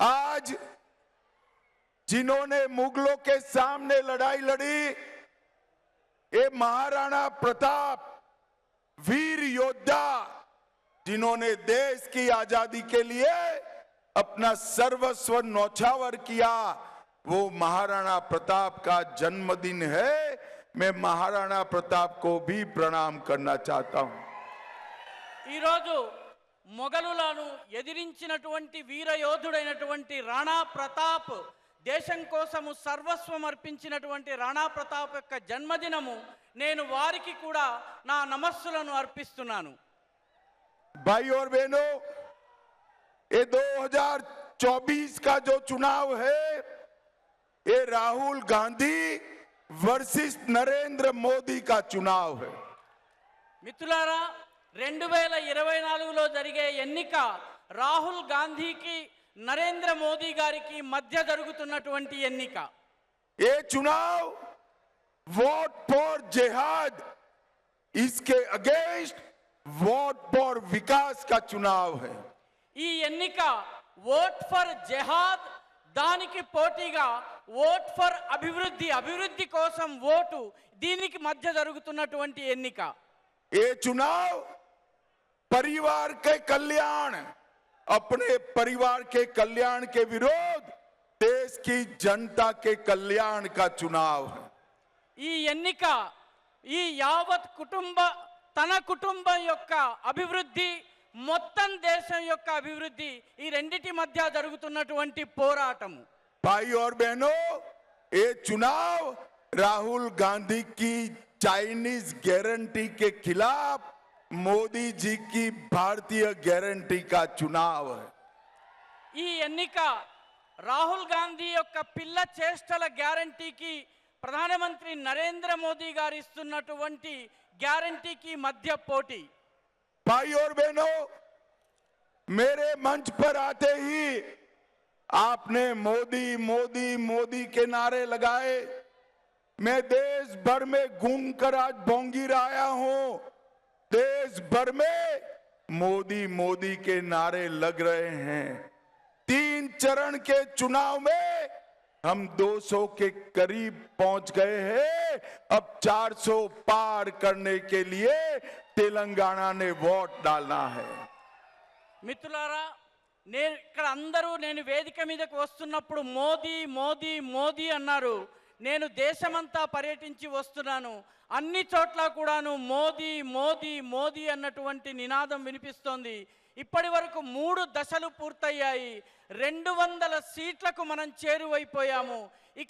आज जिन्होंने मुगलों के सामने लड़ाई लड़ी, ये महाराणा प्रताप वीर योद्धा जिन्होंने देश की आजादी के लिए अपना सर्वस्व न्यौछावर किया, वो महाराणा प्रताप का जन्मदिन है। मैं महाराणा प्रताप को भी प्रणाम करना चाहता हूं। మొఘలులను ఎదిరించినటువంటి వీర యోధుడైనటువంటి రాణా ప్రతాప్ దేశం కోసము సర్వస్వం అర్పించినటువంటి రాణా ప్రతాప్ యొక్క జన్మదినము నేను వారికి కూడా నా నమస్సులను అర్పిస్తున్నాను। भाई और बहनों, ये 2024 का जो चुनाव है, ये राहुल गांधी वर्सेस नरेंद्र मोदी का चुनाव है। మిత్రులారా, 2024లో జరిగే ఎన్నిక రాహుల్ గాంధీకి నరేంద్ర మోదీ గారికి మధ్య జరుగుతున్నటువంటి ఎన్నిక। ये चुनाव वोट फॉर जिहाद, इसके अगेंस्ट वोट फॉर विकास का चुनाव है। ఈ ఎన్నిక ఓట్ ఫర్ జహాద్ దానికి పోటీగా ఓట్ ఫర్ అభివృద్ధి, అభివృద్ధి కోసం ఓటు, దీనికి మధ్య జరుగుతున్నటువంటి ఎన్నిక। ये चुनाव परिवार के कल्याण, अपने परिवार के कल्याण के विरोध देश की जनता के कल्याण का चुनाव है। ఈ ఎన్నిక ఈ యావత్ తన కుటుంబం యొక్క అభివృద్ధి, మొత్తం దేశం యొక్క అభివృద్ధి, ఈ రెండిటి మధ్య జరుగుతున్నటువంటి పోరాటము। भाई और बहनों, ये चुनाव राहुल गांधी की चाइनीज गारंटी के खिलाफ मोदी जी की भारतीय गारंटी का चुनाव है। ఈ ఎన్నిక రాహుల్ గాంధీ యొక్క పిల్ల చేష్టల గ్యారంటీకి ప్రధానమంత్రి నరేంద్ర మోదీ గారు ఇస్తున్నటువంటి గ్యారంటీకి మధ్య పోటీ। भाई और बहनों, मेरे मंच पर आते ही आपने मोदी मोदी मोदी के नारे लगाए। मैं देश भर में घूम कर आज बोंगीर आया हूं। देश भर में मोदी मोदी के नारे लग रहे हैं। 3 चरण के चुनाव में हम 200 के करीब पहुंच गए हैं। अब 400 पार करने के लिए तेलंगाना ने वोट डालना है। మిత్రులారా, నేను ఇక్కడ అందరూ నేను వేదిక మీదకి వస్తున్నప్పుడు మోదీ మోదీ మోదీ అన్నారు। నేను దేశమంతా పర్యటించి వస్తున్నాను, అన్ని చోట్ల కూడాను మోదీ మోదీ మోదీ అన్నటువంటి నినాదం వినిపిస్తోంది। ఇప్పటి వరకు 3 దశలు పూర్తయ్యాయి, 200 సీట్లకు మనం చేరువైపోయాము। ఇక